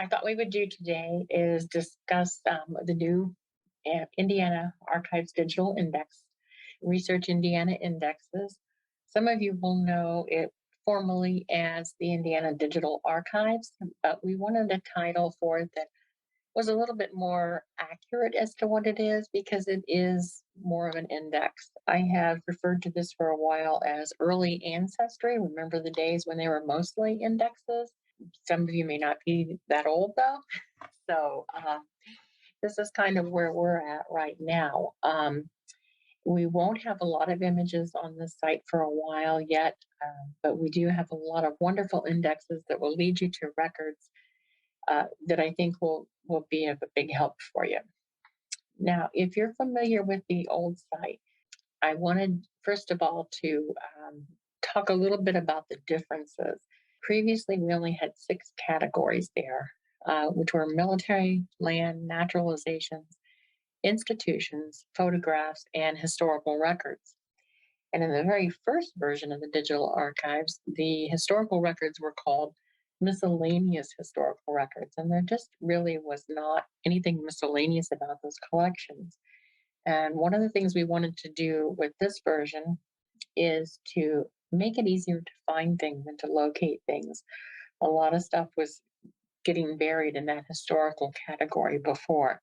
I thought we would do today is discuss the new Indiana Archives Digital Index, Research Indiana Indexes. Some of you will know it formally as the Indiana Digital Archives, but we wanted a title for it that was a little bit more accurate as to what it is because it is more of an index. I have referred to this for a while as early ancestry. Remember the days when they were mostly indexes? Some of you may not be that old though. So this is kind of where we're at right now. We won't have a lot of images on the site for a while yet, but we do have a lot of wonderful indexes that will lead you to records that I think will be of a big help for you. Now, if you're familiar with the old site, I wanted, first of all, to talk a little bit about the differences. Previously, we only had 6 categories there, which were military, land, naturalizations, institutions, photographs, and historical records. And in the very first version of the digital archives, the historical records were called miscellaneous historical records. And there just really was not anything miscellaneous about those collections. And one of the things we wanted to do with this version is to make it easier to find things and to locate things. A lot of stuff was getting buried in that historical category before.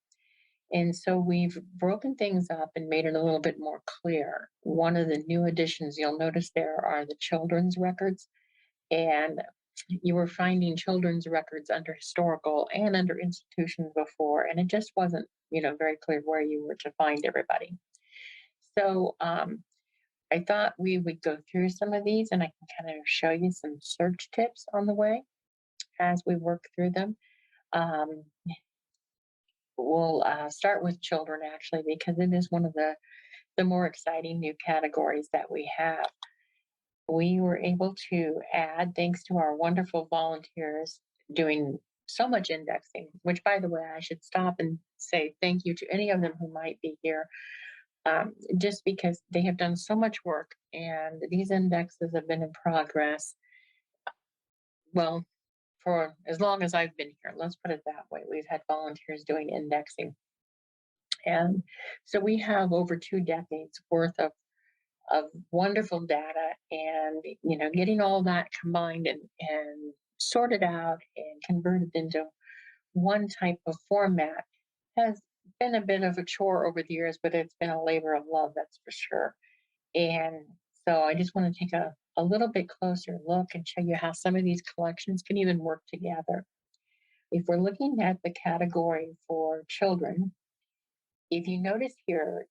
And so we've broken things up and made it a little bit more clear. One of the new additions you'll notice there are the children's records. And you were finding children's records under historical and under institutions before, and it just wasn't, very clear where you were to find everybody. So I thought we would go through some of these, and I can kind of show you some search tips on the way as we work through them. Um, we'll start with children actually, because it is one of the more exciting new categories that we have. We were able to add, thanks to our wonderful volunteers doing so much indexing, which, by the way, I should stop and say thank you to any of them who might be here, just because they have done so much work and these indexes have been in progress, well, for as long as I've been here. Let's put it that way. We've had volunteers doing indexing. And so we have over 2 decades worth of wonderful data, and getting all that combined and sorted out and converted into one type of format has been a bit of a chore over the years, but it's been a labor of love, that's for sure. And so I just want to take a little bit closer look and show you how some of these collections can even work together. If we're looking at the category for children, if you notice here,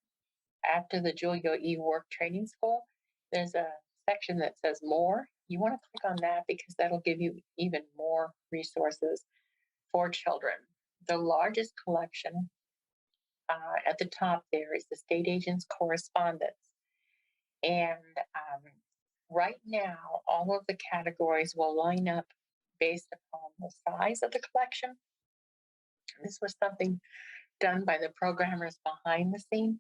after the Julia E. Work Training School, there's a section that says more. You want to click on that because that'll give you even more resources for children. The largest collection at the top there is the state agent's correspondence. And right now, all of the categories will line up based upon the size of the collection. This was something done by the programmers behind the scene.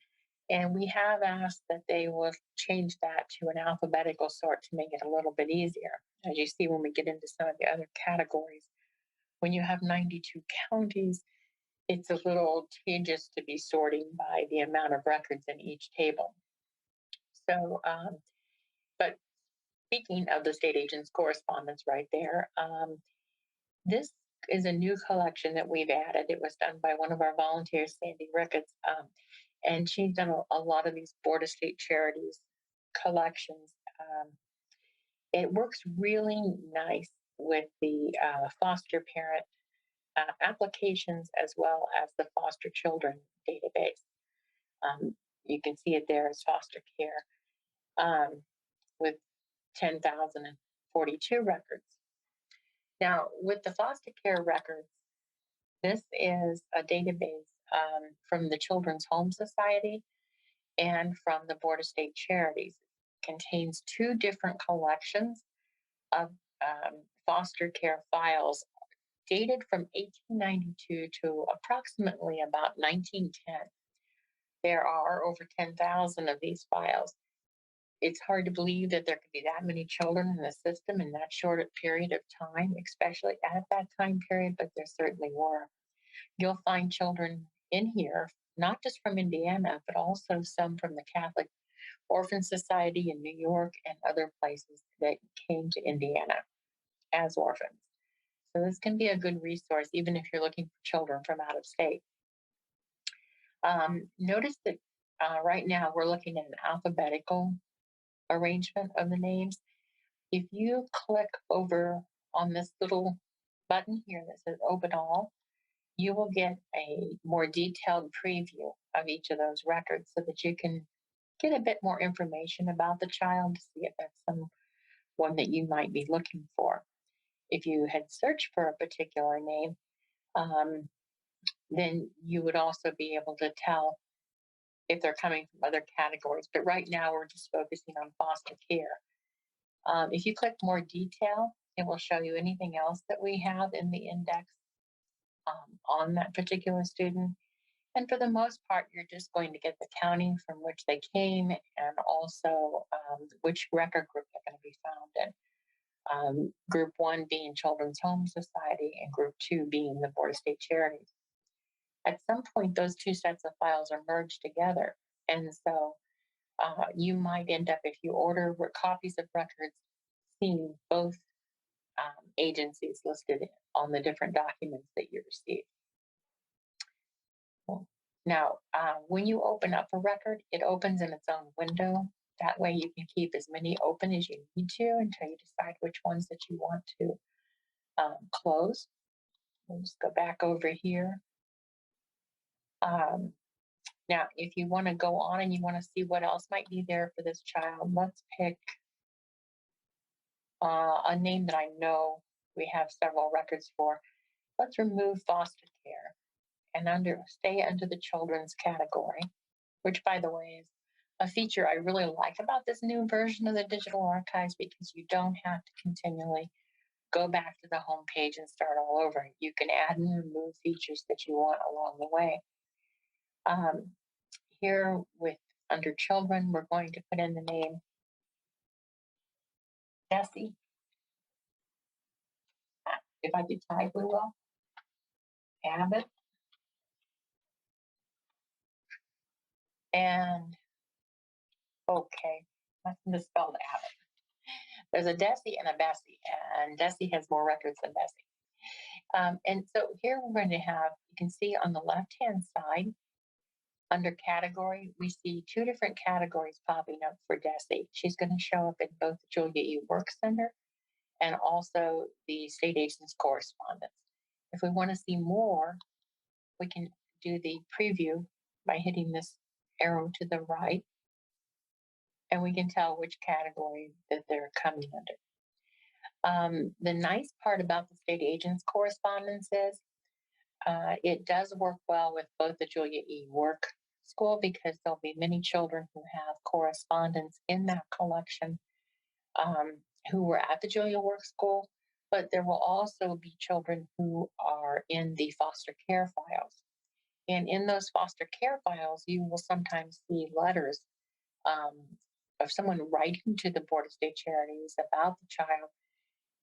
And we have asked that they will change that to an alphabetical sort to make it a little bit easier. As you see, when we get into some of the other categories, when you have 92 counties, it's a little tedious to be sorting by the amount of records in each table. So, but speaking of the state agent's correspondence right there, this is a new collection that we've added. It was done by one of our volunteers, Sandy Ricketts, and she's done a lot of these Board of State Charities collections. It works really nice with the foster parent applications as well as the foster children database. You can see it there as foster care with 10,042 records. Now, with the foster care records, this is a database from the Children's Home Society and from the Board of State Charities. It contains 2 different collections of foster care files dated from 1892 to approximately about 1910. There are over 10,000 of these files. It's hard to believe that there could be that many children in the system in that short a period of time, especially at that time period, but there certainly were. You'll find children in here, not just from Indiana, but also some from the Catholic Orphan Society in New York and other places that came to Indiana as orphans. So this can be a good resource, even if you're looking for children from out of state. Notice that right now we're looking at an alphabetical arrangement of the names. If you click over on this little button here that says Open All, you will get a more detailed preview of each of those records so that you can get a bit more information about the child to see if that's someone that you might be looking for. If you had searched for a particular name, um, then you would also be able to tell if they're coming from other categories. But right now, we're just focusing on foster care. If you click more detail, it will show you anything else that we have in the index on that particular student. And for the most part, you're just going to get the county from which they came and also which record group they're going to be found in. Group one being Children's Home Society and group two being the Board of State Charities. At some point, those two sets of files are merged together. And so you might end up, if you order copies of records, seeing both agencies listed on the different documents that you receive. Now, when you open up a record, it opens in its own window. That way you can keep as many open as you need to until you decide which ones that you want to close. We'll just go back over here. Now, if you want to go on and you want to see what else might be there for this child, let's pick a name that I know we have several records for. Let's remove foster care and stay under the children's category, which, by the way, is a feature I really like about this new version of the digital archives because you don't have to continually go back to the home page and start all over. You can add and remove features that you want along the way. Here with under children, we're going to put in the name Jessie. If I could type, we will. Abbott. And okay, I misspelled Abbott. There's a Desi and a Bessie, and Desi has more records than Bessie. And so here we're going to have, you can see on the left-hand side, under category, we see two different categories popping up for Desi. She's going to show up in both the Julia E. Work Center and also the state agent's correspondence. If we want to see more, we can do the preview by hitting this arrow to the right, and we can tell which category that they're coming under. The nice part about the state agent's correspondence is it does work well with both the Julia E. Work School because there'll be many children who have correspondence in that collection who were at the Julia Work School, but there will also be children who are in the foster care files. And in those foster care files, you will sometimes see letters of someone writing to the Board of State Charities about the child.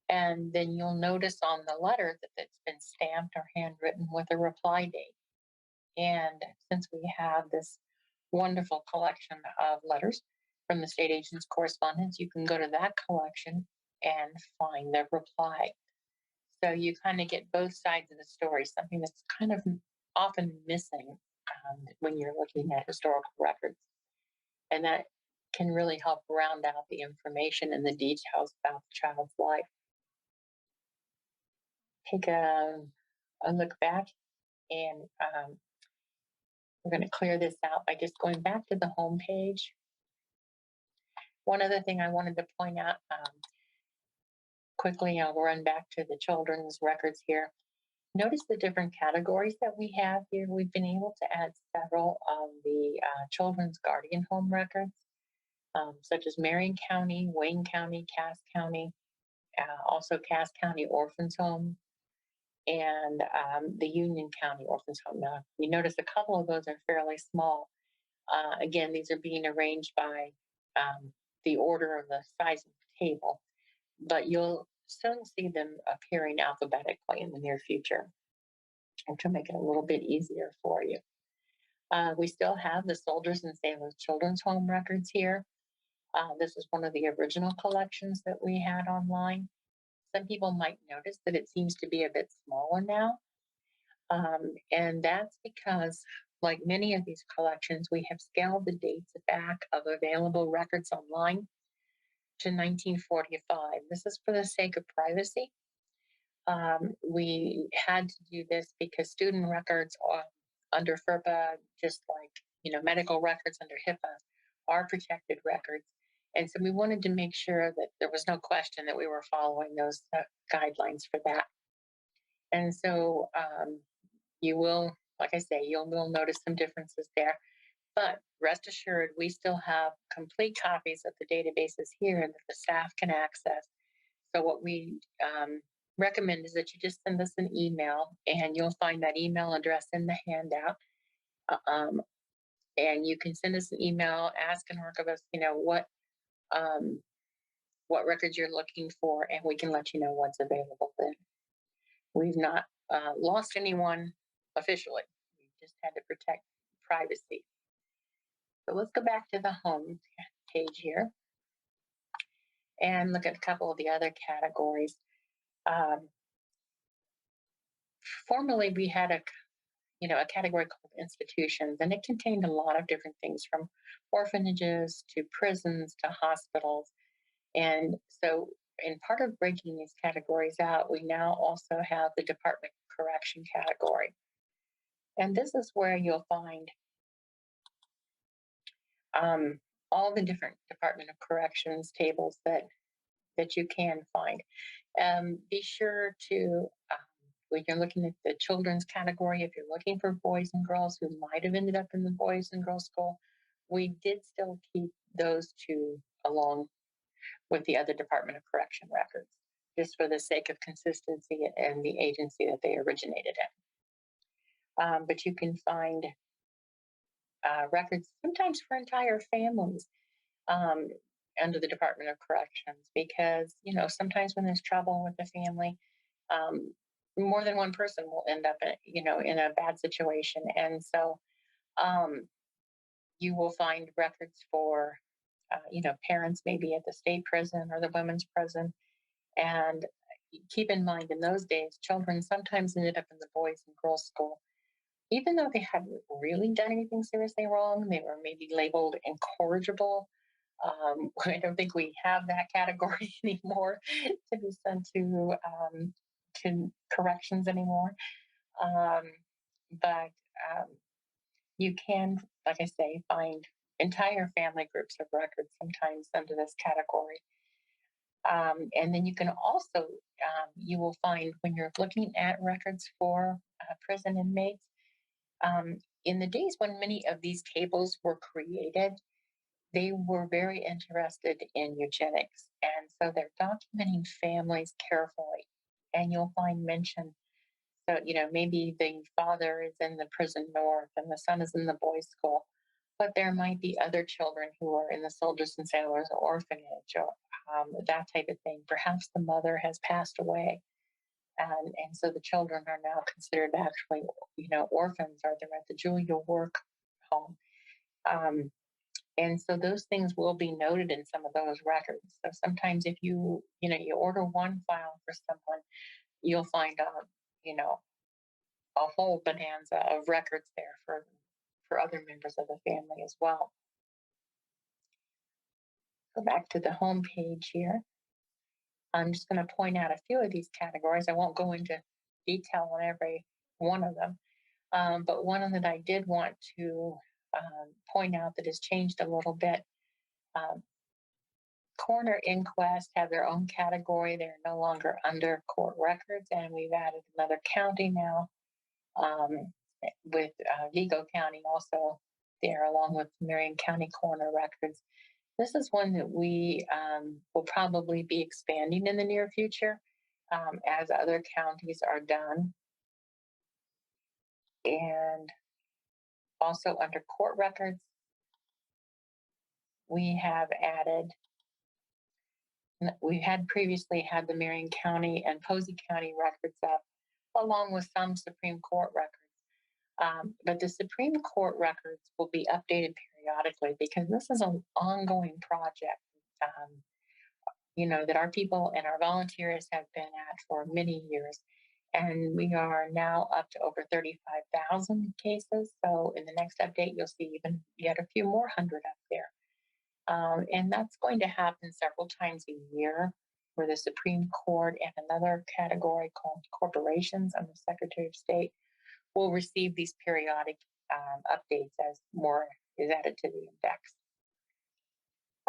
And then you'll notice on the letter that it's been stamped or handwritten with a reply date. And since we have this wonderful collection of letters from the state agent's correspondence, you can go to that collection and find the reply. So you kind of get both sides of the story, something that's kind of often missing when you're looking at historical records. And that can really help round out the information and the details about the child's life. Take a look back, and we're going to clear this out by just going back to the home page. One other thing I wanted to point out quickly, I'll run back to the children's records here. Notice the different categories that we have here. We've been able to add several of the children's guardian home records, such as Marion County, Wayne County, Cass County, also Cass County Orphans Home, and the Union County Orphans Home. Now, you notice a couple of those are fairly small. Again, these are being arranged by the order of the size of the table, but you'll soon see them appearing alphabetically in the near future, which will make it a little bit easier for you. We still have the Soldiers and Sailors Children's Home records here. This is one of the original collections that we had online. Some people might notice that it seems to be a bit smaller now. And that's because, like many of these collections, we have scaled the dates back of available records online to 1945. This is for the sake of privacy. We had to do this because student records are under FERPA, just like medical records under HIPAA, are protected records. And so we wanted to make sure that there was no question that we were following those guidelines for that. And so you will, like I say, you'll notice some differences there. But rest assured, we still have complete copies of the databases here that the staff can access. So what we recommend is that you just send us an email, and you'll find that email address in the handout. And you can send us an email, ask an archivist, what records you're looking for, and we can let you know what's available then. We've not lost anyone officially. We just had to protect privacy. So let's go back to the home page here and look at a couple of the other categories. Formerly, we had a category called institutions, and it contained a lot of different things from orphanages to prisons to hospitals. And so, in part of breaking these categories out, we now also have the Department of Correction category. And this is where you'll find all the different Department of Corrections tables that you can find. Be sure to, when you're looking at the children's category, if you're looking for boys and girls who might have ended up in the Boys and Girls School, we did still keep those two along with the other Department of Correction records, just for the sake of consistency and the agency that they originated in. But you can find records sometimes for entire families under the Department of Corrections, because sometimes when there's trouble with the family, more than one person will end up in a bad situation. And so you will find records for parents maybe at the state prison or the women's prison. And keep in mind, in those days, children sometimes ended up in the Boys and Girls School even though they hadn't really done anything seriously wrong. They were maybe labeled incorrigible. I don't think we have that category anymore to be sent to corrections anymore. But you can, like I say, find entire family groups of records sometimes under this category. And then you can also, you will find when you're looking at records for prison inmates, in the days when many of these tables were created, they were very interested in eugenics. And so they're documenting families carefully. And you'll find mention. So, maybe the father is in the prison north and the son is in the boys' school, but there might be other children who are in the Soldiers and Sailors orphanage or that type of thing. Perhaps the mother has passed away. And so the children are now considered actually, orphans, or they're at the Julia Work home. And so those things will be noted in some of those records. So sometimes if you order one file for someone, you'll find out, a whole bonanza of records there for other members of the family as well. Go back to the home page here. I'm just going to point out a few of these categories. I won't go into detail on every one of them. But one that I did want to point out that has changed a little bit. Coroner inquest have their own category. They're no longer under court records, and we've added another county now with Vigo County also there, along with Marion County coroner records. This is one that we will probably be expanding in the near future as other counties are done. And also under court records, we have added We had previously had the Marion County and Posey County records up, along with some Supreme Court records. But the Supreme Court records will be updated periodically because this is an ongoing project, um, that our people and our volunteers have been at for many years. And we are now up to over 35,000 cases. So in the next update, you'll see even yet a few more hundred up there. And that's going to happen several times a year, where the Supreme Court and another category called corporations under Secretary of State will receive these periodic updates as more is added to the index.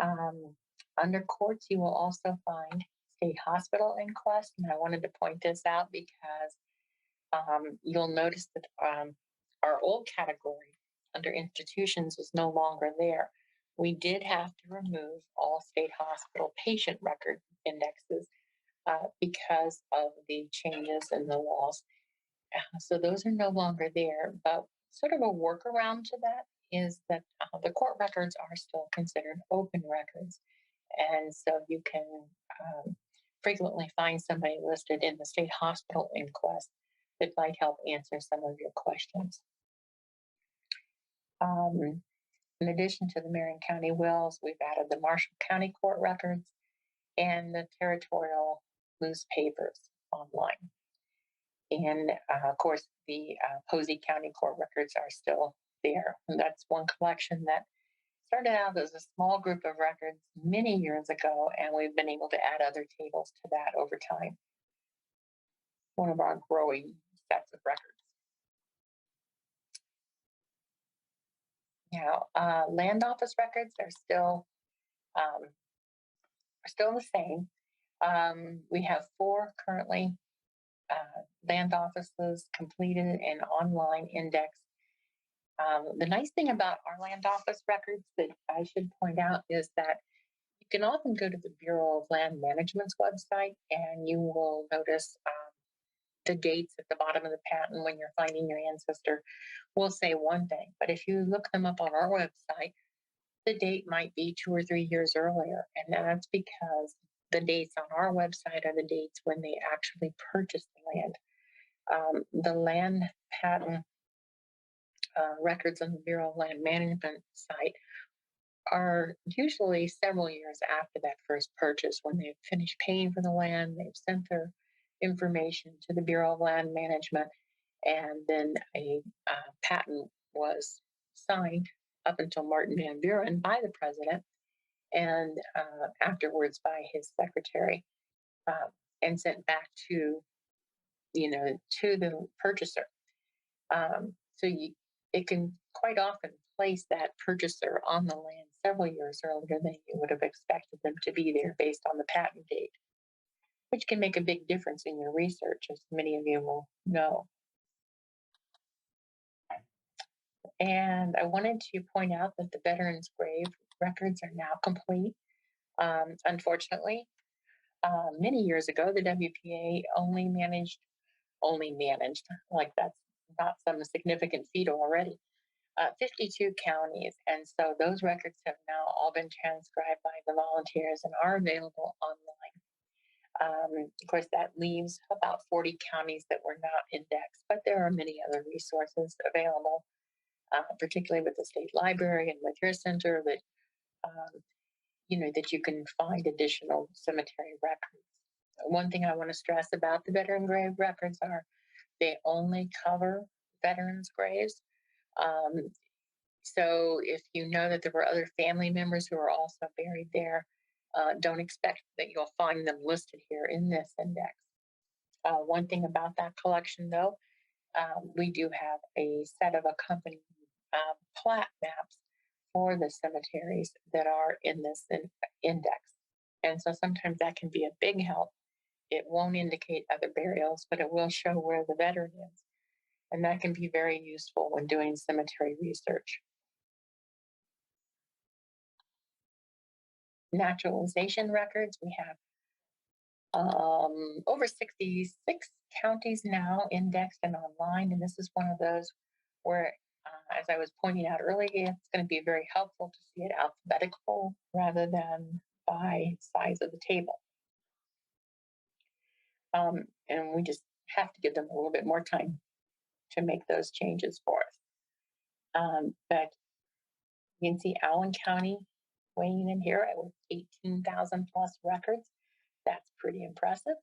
Um, Under courts, you will also find state hospital inquest. And I wanted to point this out because you'll notice that our old category under institutions is no longer there. We did have to remove all state hospital patient record indexes because of the changes in the laws. So those are no longer there. But sort of a workaround to that is that the court records are still considered open records. And so you can frequently find somebody listed in the state hospital inquest that might help answer some of your questions. In addition to the Marion County wills, we've added the Marshall County court records and the territorial newspapers online. And of course, the Posey County court records are still there. And that's one collection that started out as a small group of records many years ago, and we've been able to add other tables to that over time. One of our growing sets of records. Now, land office records are still the same. We have 4 currently land offices completed and online indexed. The nice thing about our land office records that I should point out is that you can often go to the Bureau of Land Management's website and you will notice the dates at the bottom of the patent when you're finding your ancestor will say one thing. But if you look them up on our website, the date might be 2 or 3 years earlier. And that's because the dates on our website are the dates when they actually purchased the land. The land patent records on the Bureau of Land Management site are usually several years after that first purchase, when they've finished paying for the land, they've sent their information to the Bureau of Land Management, and then a patent was signed up until Martin Van Buren by the president, and afterwards by his secretary, and sent back to the purchaser. It can quite often place that purchaser on the land several years earlier than you would have expected them to be there based on the patent date, which can make a big difference in your research, as many of you will know. And I wanted to point out that the veterans' grave records are now complete. Unfortunately, many years ago, the WPA only managed, like that's not some significant feat already, 52 counties. And so those records have now all been transcribed by the volunteers and are available online. Of course, that leaves about 40 counties that were not indexed, but there are many other resources available, particularly with the state library and with your center, that that you can find additional cemetery records. One thing I want to stress about the veteran grave records are they only cover veterans' graves. So if you know that there were other family members who are also buried there, don't expect that you'll find them listed here in this index. One thing about that collection, though, we do have a set of accompanying plat maps for the cemeteries that are in this index. And so sometimes that can be a big help. It won't indicate other burials, but it will show where the veteran is. And that can be very useful when doing cemetery research. Naturalization records, we have over 66 counties now indexed and online. And this is one of those where, as I was pointing out earlier, it's going to be very helpful to see it alphabetical rather than by size of the table. And we just have to give them a little bit more time to make those changes for us. But you can see Allen County weighing in here with 18,000 plus records. That's pretty impressive.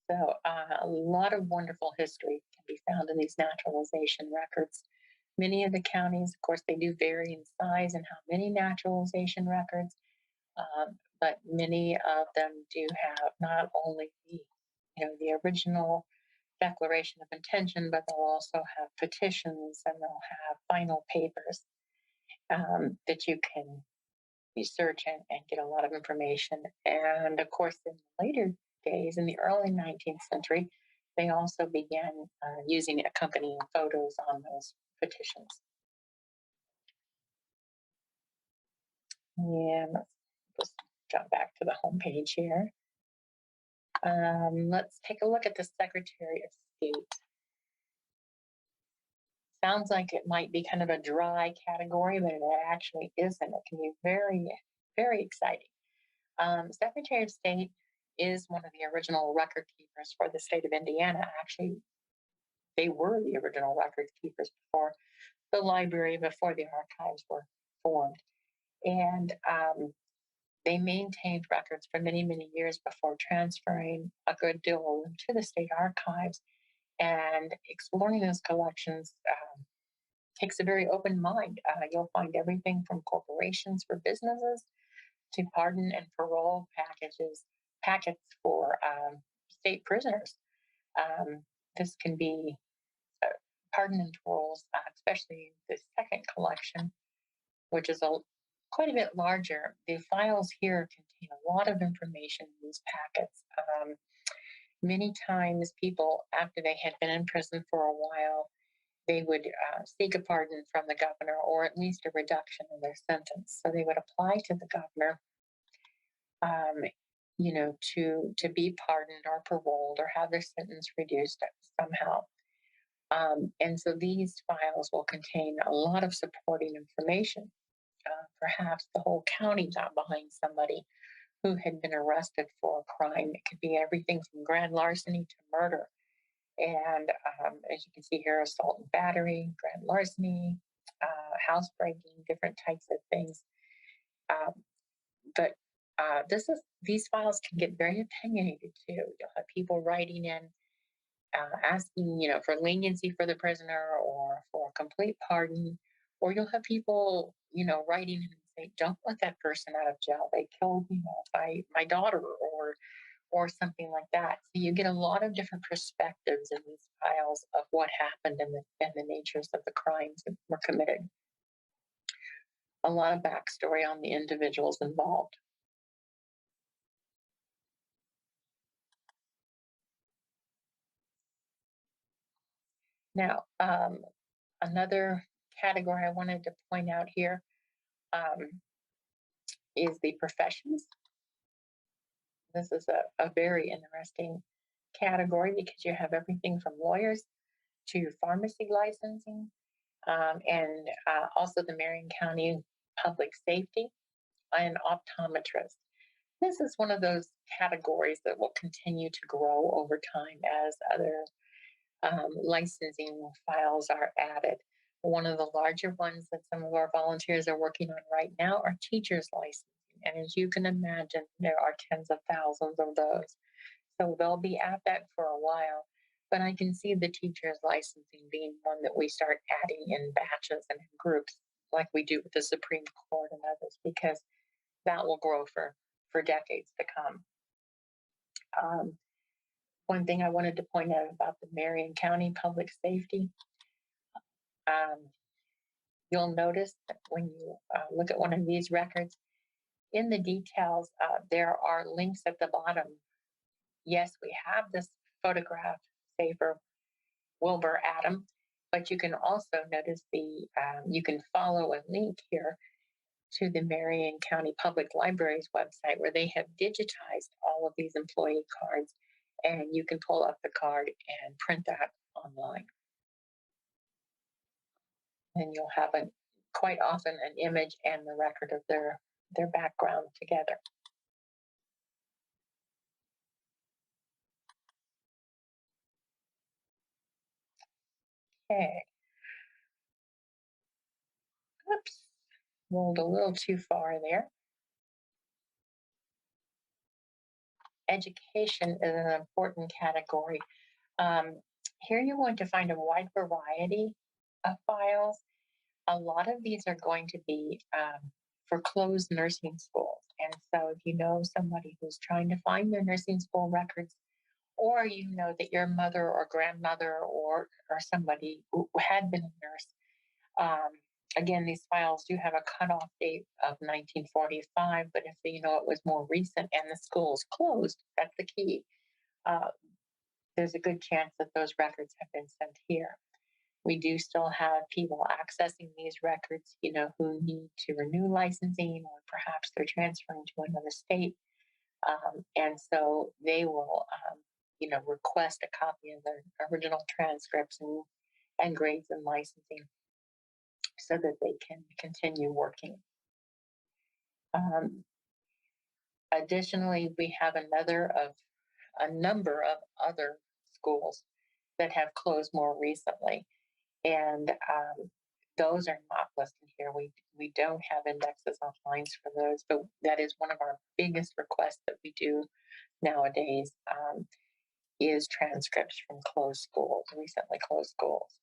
So a lot of wonderful history can be found in these naturalization records. Many of the counties, of course, they do vary in size and how many naturalization records, but many of them do have not only the original declaration of intention, but they'll also have petitions and they'll have final papers that you can research and get a lot of information. And of course, in later days, in the early 19th century, they also began using accompanying photos on those petitions. And let's just jump back to the home page here. Let's take a look at the Secretary of State. Sounds like it might be kind of a dry category, but it actually isn't. It can be very, very exciting. Secretary of State is one of the original record keepers for the state of Indiana. Actually, they were the original record keepers before the library, before the archives were formed. And they maintained records for many, many years before transferring a good deal to the state archives. And exploring those collections takes a very open mind. You'll find everything from corporations for businesses to pardon and parole packets for state prisoners. This can be pardon and paroles, especially the second collection, which is quite a bit larger. The files here contain a lot of information in these packets. Many times people, after they had been in prison for a while, they would seek a pardon from the governor or at least a reduction in their sentence. So they would apply to the governor, to be pardoned or paroled or have their sentence reduced somehow. And so these files will contain a lot of supporting information. Perhaps the whole county got behind somebody who had been arrested for a crime. It could be everything from grand larceny to murder. And as you can see here, assault and battery, grand larceny, housebreaking, different types of things. But these files can get very opinionated too. You'll have people writing in, asking, for leniency for the prisoner or for a complete pardon, or you'll have people, writing in and say, "Don't let that person out of jail. They killed, my daughter," or something like that. So you get a lot of different perspectives in these files of what happened and the natures of the crimes that were committed. A lot of backstory on the individuals involved. Now, another category I wanted to point out here is the professions. This is a very interesting category because you have everything from lawyers to pharmacy licensing, and also the Marion County Public Safety and optometrist. This is one of those categories that will continue to grow over time as other licensing files are added. One of the larger ones that some of our volunteers are working on right now are teachers licensing. And as you can imagine, there are tens of thousands of those. So they'll be at that for a while. But I can see the teachers licensing being one that we start adding in batches and in groups like we do with the Supreme Court and others, because that will grow for decades to come. One thing I wanted to point out about the Marion County Public Safety, you'll notice that when you look at one of these records, in the details, there are links at the bottom. Yes, we have this photograph, say for Wilbur Adam, but you can also notice you can follow a link here to the Marion County Public Library's website where they have digitized all of these employee cards, and you can pull up the card and print that online. And you'll have quite often an image and the record of their background together. Okay. Oops. Rolled a little too far there. Education is an important category. Here you're going to find a wide variety of files. A lot of these are going to be for closed nursing schools. And so if you know somebody who's trying to find their nursing school records, or you know that your mother or grandmother or somebody who had been a nurse, again, these files do have a cutoff date of 1945, but if you know it was more recent and the school's closed, that's the key. Uh, there's a good chance that those records have been sent here. We do still have people accessing these records, who need to renew licensing, or perhaps they're transferring to another state. And so they will, request a copy of the original transcripts and grades and licensing so that they can continue working. Additionally, we have a number of other schools that have closed more recently, and those are not listed here. We don't have indexes on lines for those, but that is one of our biggest requests that we do nowadays, is transcripts from closed schools, recently closed schools,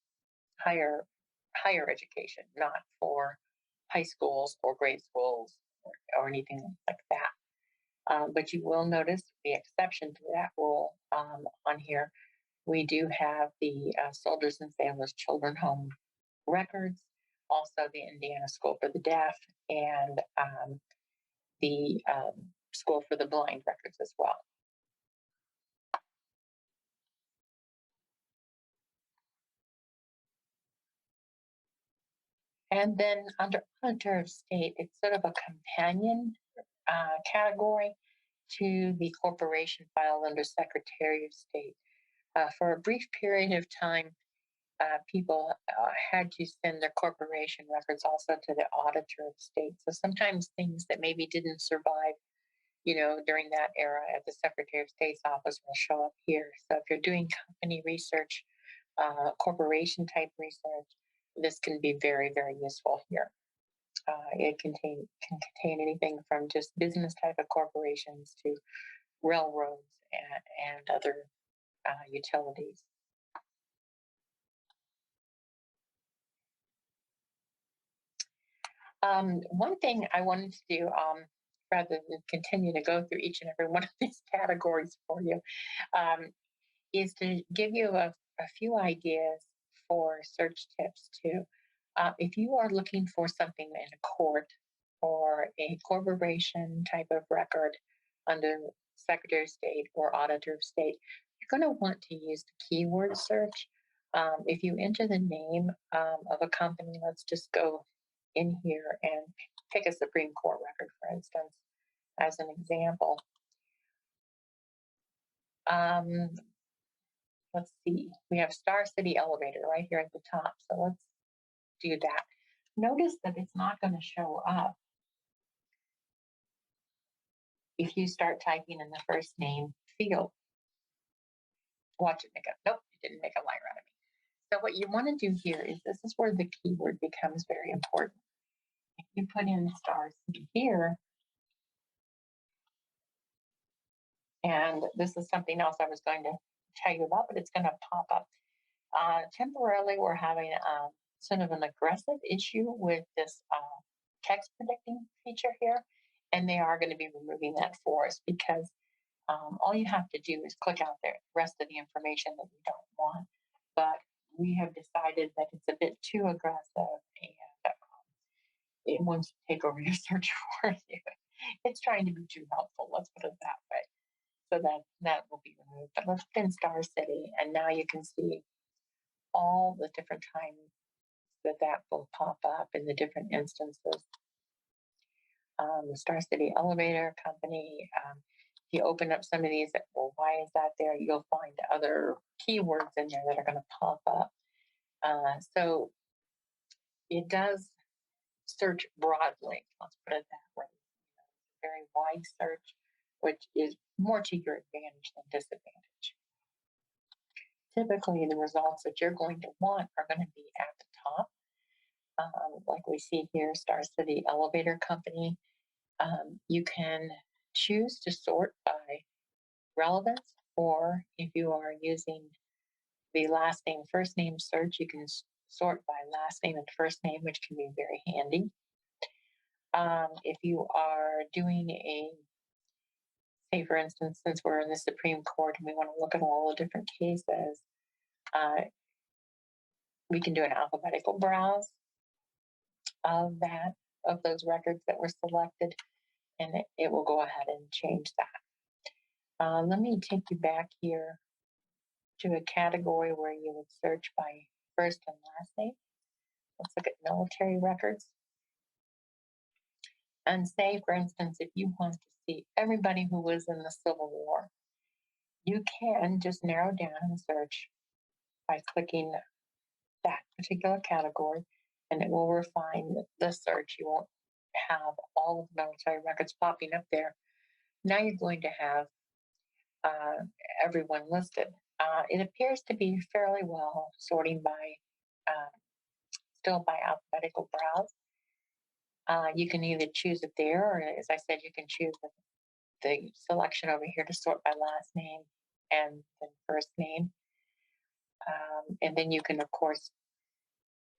higher higher education, not for high schools or grade schools or anything like that. But you will notice the exception to that rule on here. We do have the Soldiers and Sailors Children Home records, also the Indiana School for the Deaf, and the School for the Blind records as well. And then under auditor of state, it's sort of a companion category to the corporation file under Secretary of State. For a brief period of time, people had to send their corporation records also to the auditor of state. So sometimes things that maybe didn't survive, during that era at the Secretary of State's office will show up here. So if you're doing company research, corporation type research, this can be very, very useful here. It can contain anything from just business type of corporations to railroads and other utilities. One thing I wanted to do, rather than continue to go through each and every one of these categories for you, is to give you a few ideas for search tips too. If you are looking for something in a court or a corporation type of record under Secretary of State or Auditor of State, you're going to want to use the keyword search. If you enter the name of a company, let's just go in here and pick a Supreme Court record, for instance, as an example. Let's see, we have Star City Elevator right here at the top. So let's do that. Notice that it's not going to show up if you start typing in the first name field. Watch it make up. Nope, it didn't make a liar out of me. So what you want to do here is, this is where the keyword becomes very important. If you put in Star City here, and this is something else I was going to tell you about, but it's going to pop up. Temporarily, we're having sort of an aggressive issue with this text predicting feature here, and they are going to be removing that for us, because all you have to do is click out the rest of the information that you don't want. But we have decided that it's a bit too aggressive, and it wants to take over your search for you. It's trying to be too helpful, let's put it that way. So that will be removed. But let's put in Star City, and now you can see all the different times that will pop up in the different instances. The Star City Elevator Company. If you open up some of these, well, why is that there? You'll find other keywords in there that are going to pop up. So it does search broadly. Let's put it that way. very wide search, which is more to your advantage than disadvantage. Typically, the results that you're going to want are going to be at the top. Like we see here, Star City Elevator Company. You can choose to sort by relevance, or if you are using the last name, first name search, you can sort by last name and first name, which can be very handy. If you are doing say for instance, since we're in the Supreme Court and we want to look at all the different cases, uh, we can do an alphabetical browse of those records that were selected, and it will go ahead and change that. Let me take you back here to a category where you would search by first and last name. Let's look at military records. And say, for instance, if you want to see everybody who was in the Civil War, you can just narrow down and search by clicking that particular category, and it will refine the search. You won't have all of the military records popping up there. Now you're going to have everyone listed. It appears to be fairly well sorting by still by alphabetical browse. You can either choose it there, or as I said, you can choose the selection over here to sort by last name and then first name. And then you can, of course,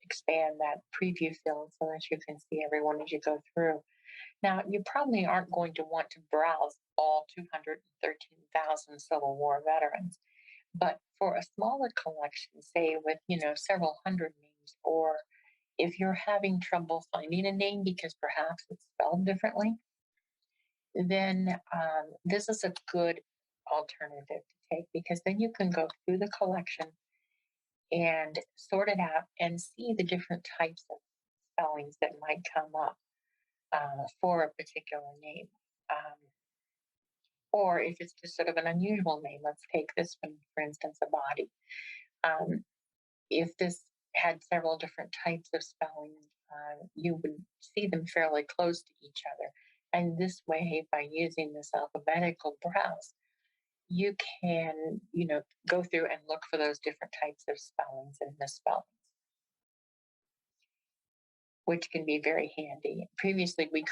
expand that preview field so that you can see everyone as you go through. Now, you probably aren't going to want to browse all 213,000 Civil War veterans, but for a smaller collection, say with, several hundred names, or if you're having trouble finding a name because perhaps it's spelled differently, then this is a good alternative to take, because then you can go through the collection and sort it out and see the different types of spellings that might come up for a particular name. Or if it's just sort of an unusual name, let's take this one, for instance, a body. If this had several different types of spelling, you would see them fairly close to each other. And this way, by using this alphabetical browse, you can, go through and look for those different types of spellings and misspellings, which can be very handy. Previously, we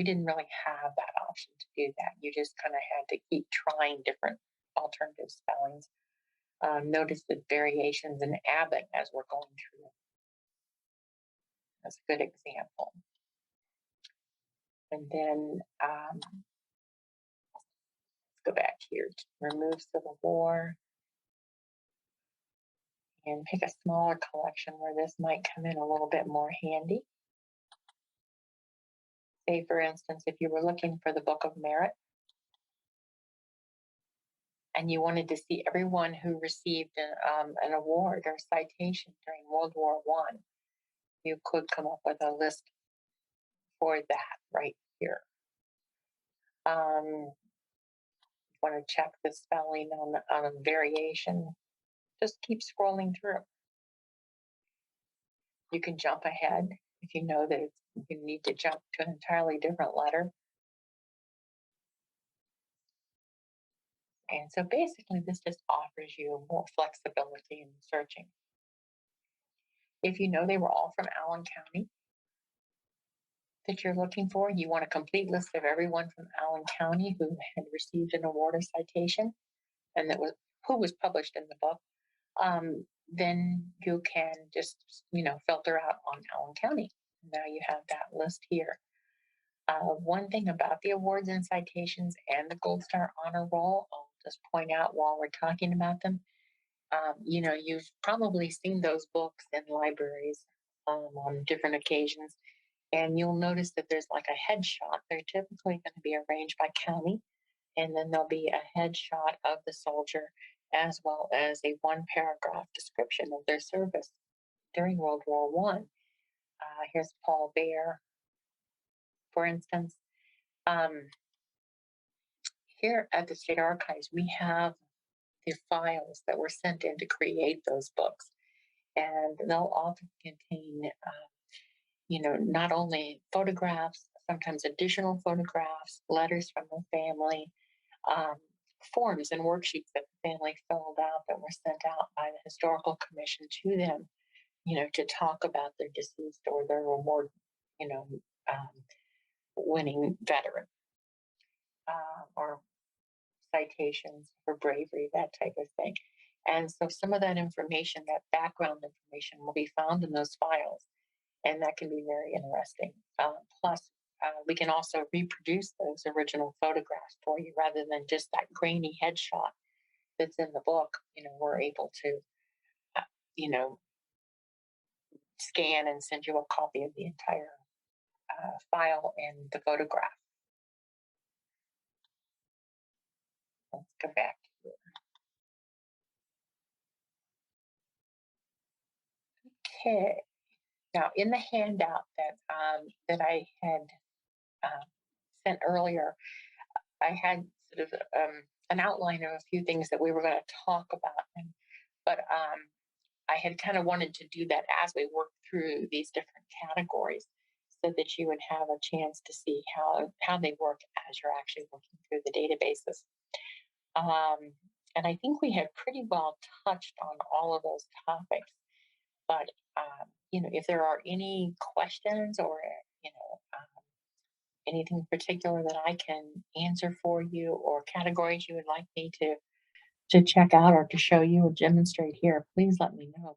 didn't really have that option to do that. You just kind of had to keep trying different alternative spellings. Notice the variations in Abbott as we're going through. That's a good example. And then let's go back here to remove Civil War and pick a smaller collection where this might come in a little bit more handy. Say, for instance, if you were looking for the Book of Merit and you wanted to see everyone who received an award or citation during World War I, you could come up with a list for that right here. Want to check the spelling on a variation, just keep scrolling through. You can jump ahead if you know that you need to jump to an entirely different letter. And so basically, this just offers you more flexibility in searching. If you know they were all from Allen County that you're looking for, you want a complete list of everyone from Allen County who had received an award or citation, and who was published in the book, then you can just, filter out on Allen County. Now you have that list here. One thing about the awards and citations and the Gold Star Honor Roll, I'll just point out while we're talking about them, you've probably seen those books in libraries on different occasions, and you'll notice that there's like a headshot. They're typically going to be arranged by county, and then there'll be a headshot of the soldier as well as a one-paragraph description of their service during World War I. Here's Paul Bear, for instance. Here at the State Archives, we have the files that were sent in to create those books, and they'll often contain, not only photographs, sometimes additional photographs, letters from the family, um, forms and worksheets that the family filled out that were sent out by the historical commission to them, to talk about their deceased or their reward, you know, um, winning veteran, or citations for bravery, that type of thing. And so some of that information, that background information, will be found in those files, and that can be very interesting. Plus, we can also reproduce those original photographs for you rather than just that grainy headshot that's in the book. We're able to, uh, you know, scan and send you a copy of the entire file and the photograph. Let's go back. Okay. Now, in the handout that I had uh, sent earlier, I had sort of an outline of a few things that we were going to talk about, but I had kind of wanted to do that as we work through these different categories, so that you would have a chance to see how they work as you're actually working through the databases. Um, and I think we have pretty well touched on all of those topics. But if there are any questions or anything particular that I can answer for you, or categories you would like me to check out or to show you or demonstrate here, please let me know.